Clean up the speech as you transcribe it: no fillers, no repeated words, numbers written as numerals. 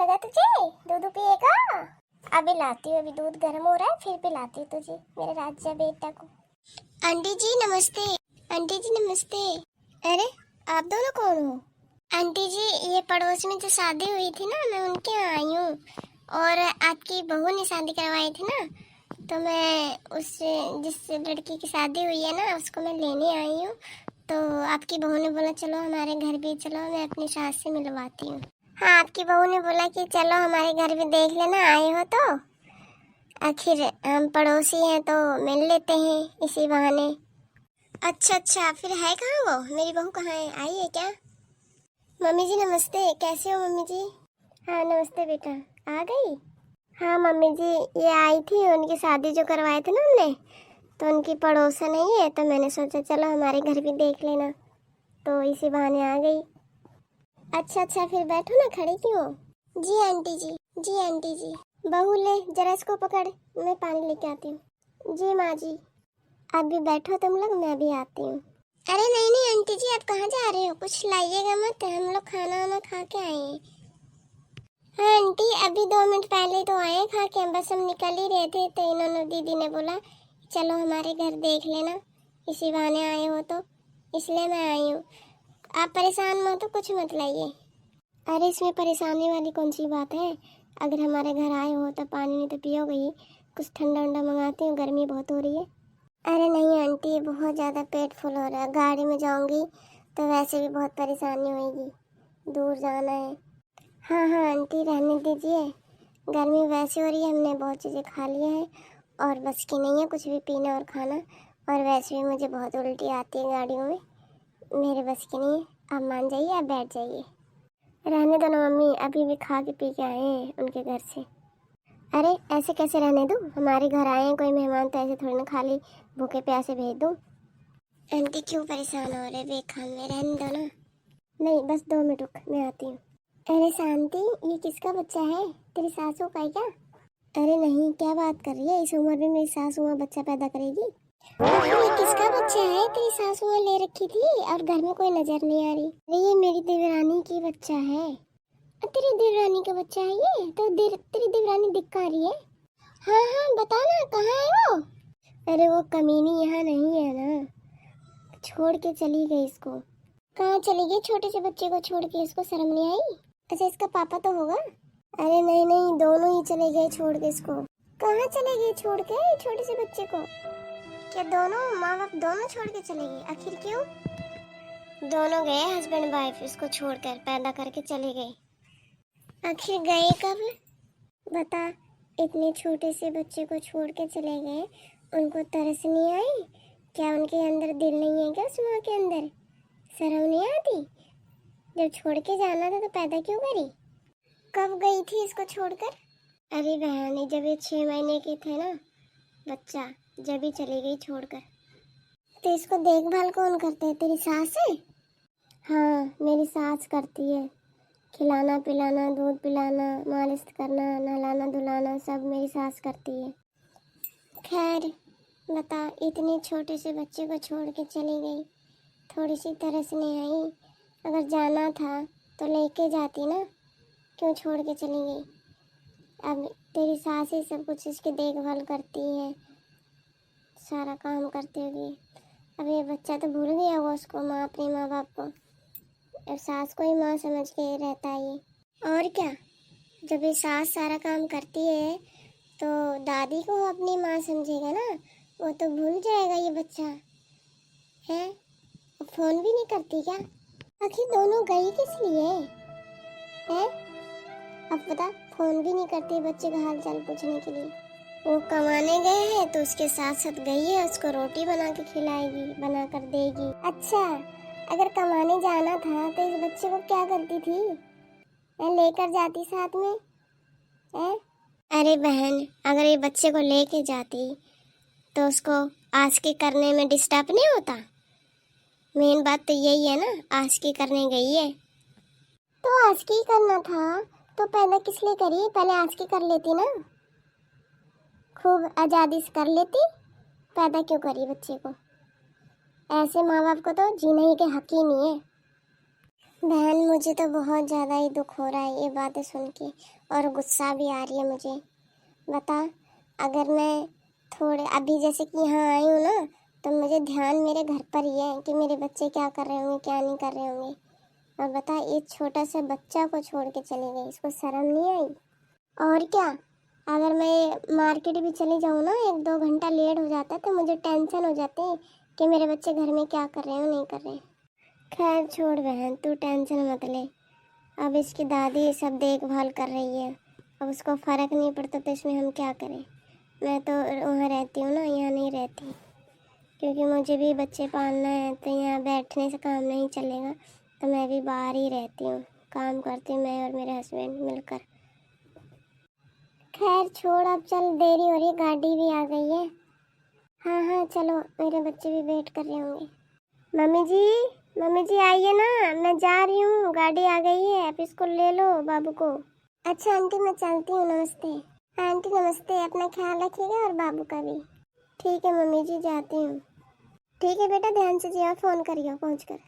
लगा तुझे? दूध पिएगा? अभी लाती हूँ, अभी दूध गर्म हो रहा है, फिर पिलाती हूँ तुझे, मेरे राजा बेटा को। आंटी जी नमस्ते। आंटी जी नमस्ते। अरे आप दोनों कौन हो? आंटी जी ये पड़ोस में जो शादी हुई थी ना, मैं उनके यहाँ आई हूँ। और आपकी बहू ने शादी करवाई थी ना, तो मैं उससे जिस लड़की की शादी हुई है ना, उसको मैं लेने आई हूँ। तो आपकी बहू ने बोला चलो हमारे घर भी चलो, मैं अपनी सास से मिलवाती हूँ। हाँ, आपकी बहू ने बोला कि चलो हमारे घर भी देख लेना, आए हो तो आखिर हम पड़ोसी हैं तो मिल लेते हैं इसी बहाने। अच्छा अच्छा, फिर है कहाँ वो? मेरी बहू कहाँ है, आई है क्या? मम्मी जी नमस्ते, कैसे हो मम्मी जी? हाँ नमस्ते बेटा, आ गई? हाँ मम्मी जी, ये आई थी, उनकी शादी जो करवाए थे ना हमने, तो उनकी पड़ोसन ही है, तो मैंने सोचा चलो हमारे घर भी देख लेना, तो इसी बहाने आ गई। अच्छा अच्छा, फिर बैठो ना, खड़ी क्यों हो? जी आंटी जी। जी आंटी जी। बहू ले जरा इसको पकड़, मैं पानी लेके आती हूँ। जी माँ जी। आप भी बैठो तुम लोग, मैं भी आती हूँ। अरे नहीं नहीं आंटी जी, आप कहाँ जा रहे हो? कुछ लाइएगा मत, हम लोग खाना वाना खा के आए हैं। हाँ आंटी, अभी 2 मिनट पहले तो आए खा के, बस हम निकल ही रहे थे, तो इन्होंने दीदी ने बोला चलो हमारे घर देख लेना, इसी बहाने आए हो तो इसलिए मैं आई हूँ। आप परेशान मत हो, कुछ मत लाइए। अरे इसमें परेशानी वाली कौन सी बात है? अगर हमारे घर आए हो तो पानी नहीं तो पियोगे ही, कुछ ठंडा वंडा मंगाती हूँ, गर्मी बहुत हो रही है। अरे नहीं आंटी, बहुत ज़्यादा पेट फुल हो रहा है, गाड़ी में जाऊँगी तो वैसे भी बहुत परेशानी होगी, दूर जाना है। हाँ हाँ आंटी, रहने दीजिए, गर्मी वैसे हो रही है, हमने बहुत चीज़ें खा लिया है और बस की नहीं है कुछ भी पीना और खाना, और वैसे भी मुझे बहुत उल्टी आती है गाड़ियों में, मेरे बस की नहीं है। आप मान जाइए, आप बैठ जाइए। रहने दो ना मम्मी, अभी भी खा के पी के आए हैं उनके घर से। अरे ऐसे कैसे रहने दूँ? हमारे घर आए हैं कोई मेहमान, तो ऐसे थोड़ी ना खाली भूखे प्यासे भेज दूँ। आंटी क्यों परेशान हो रहे बेखान में, रहने दो ना। नहीं बस 2 मिनट रुक, मैं आती हूँ। अरे शांति, ये किसका बच्चा है? तेरी सासू का है क्या? अरे नहीं, क्या बात कर रही है, इस उम्र में मेरी सासू माँ बच्चा पैदा करेगी? ये किसका बच्चा है? तेरी सासू माँ ले रखी थी और घर में कोई नजर नहीं आ रही। अरे ये मेरी देवरानी की बच्चा है। तेरी देवरानी का बच्चा है ये? तो तेरी देवरानी दिख कहाँ रही है? हाँ हाँ बता ना, कहाँ है वो? अरे वो कमीनी यहाँ नहीं है ना, छोड़ के चली गई इसको। कहाँ चली गई? छोटे से बच्चे को छोड़ के, इसको शर्म नहीं आई? अच्छा इसका पापा तो होगा? अरे नहीं नहीं, दोनों ही चले गए छोड़ के इसको। कहाँ चले गए छोड़ के छोटे से बच्चे को? क्या दोनों माँ बाप दोनों छोड़ के चले गए? आखिर क्यों? दोनों गए हस्बैंड वाइफ, इसको छोड़कर पैदा करके चले गए। आखिर गए कब? बता, इतने छोटे से बच्चे को छोड़ के चले गए, उनको तरस नहीं आई? क्या उनके अंदर दिल नहीं है क्या उस माँ के अंदर? शर्म नहीं आती? जब छोड़ के जाना था तो पैदा क्यों करी? कब गई थी इसको छोड़कर? अरे बहन, जब ये 6 महीने के थे ना बच्चा, जब ही चली गई छोड़कर। तो इसको देखभाल कौन करते है? तेरी सास है? हाँ मेरी सास करती है, खिलाना पिलाना, दूध पिलाना, मालिश करना, नहलाना धुलाना सब मेरी सास करती है। खैर बता, इतने छोटे से बच्चे को छोड़ के चली गई, थोड़ी सी तरस नहीं आई? अगर जाना था तो लेके जाती ना, क्यों छोड़ के चली गई? अब तेरी सास ही सब कुछ इसकी देखभाल करती है, सारा काम करती होगी। अब ये बच्चा तो भूल गया वो उसको, माँ, अपने माँ बाप को, और सास को ही माँ समझ के रहता है ये। और क्या, जब ये सास सारा काम करती है तो दादी को अपनी माँ समझेगा ना, वो तो भूल जाएगा ये बच्चा है। फोन भी नहीं करती क्या? आखिर दोनों गई किस लिए है? अब बता, फोन भी नहीं करती बच्चे का हाल चाल पूछने के लिए। वो कमाने गए हैं तो उसके साथ साथ गई है, उसको रोटी बना के खिलाएगी, बना कर देगी। अच्छा, अगर कमाने जाना था तो इस बच्चे को क्या करती थी? लेकर जाती साथ में है? अरे बहन, अगर ये बच्चे को लेके जाती तो उसको आस्की करने में डिस्टर्ब नहीं होता? मेन बात तो यही है ना, आस्की करने गई है तो आस्की करना था तो पैदा किस लिए करी? पहले आस्की कर लेती ना, खूब आज़ादी से कर लेती, पैदा क्यों करी बच्चे को? ऐसे माँ बाप को तो जीने ही के हक ही नहीं है। बहन मुझे तो बहुत ज़्यादा ही दुख हो रहा है ये बातें सुन के, और गुस्सा भी आ रही है मुझे। बता, अगर मैं थोड़े अभी जैसे कि यहाँ आई हूँ ना, तो मुझे ध्यान मेरे घर पर ही है कि मेरे बच्चे क्या कर रहे होंगे क्या नहीं कर रहे होंगे। और बता, ये छोटा सा बच्चा को छोड़ के चली गई, इसको शर्म नहीं आई? और क्या, अगर मैं मार्केट भी चली जाऊँ ना, 1-2 घंटा लेट हो जाता है तो मुझे टेंशन हो जाती है कि मेरे बच्चे घर में क्या कर रहे हैं नहीं कर रहे। खैर छोड़ बहन, तू टेंशन मत ले। अब इसकी दादी सब देखभाल कर रही है, अब उसको फ़र्क नहीं पड़ता तो इसमें हम क्या करें। मैं तो वहाँ रहती हूँ ना, यहाँ नहीं रहती, क्योंकि मुझे भी बच्चे पालना है, तो यहाँ बैठने से काम नहीं चलेगा, तो मैं भी बाहर ही रहती हूँ, काम करती हूँ मैं और मेरे हस्बैंड मिलकर। खैर छोड़, अब चल, देरी हो रही, गाड़ी भी आ गई है। हाँ हाँ चलो, मेरे बच्चे भी वेट कर रहे होंगे। मम्मी जी आइए ना, मैं जा रही हूँ, गाड़ी आ गई है, आप इसको ले लो बाबू को। अच्छा आंटी, मैं चलती हूँ, नमस्ते। हाँ आंटी नमस्ते, अपना ख्याल रखिएगा और बाबू का भी। ठीक है मम्मी जी, जाती हूँ। ठीक है बेटा, ध्यान से जिया, फ़ोन करियो पहुँच कर।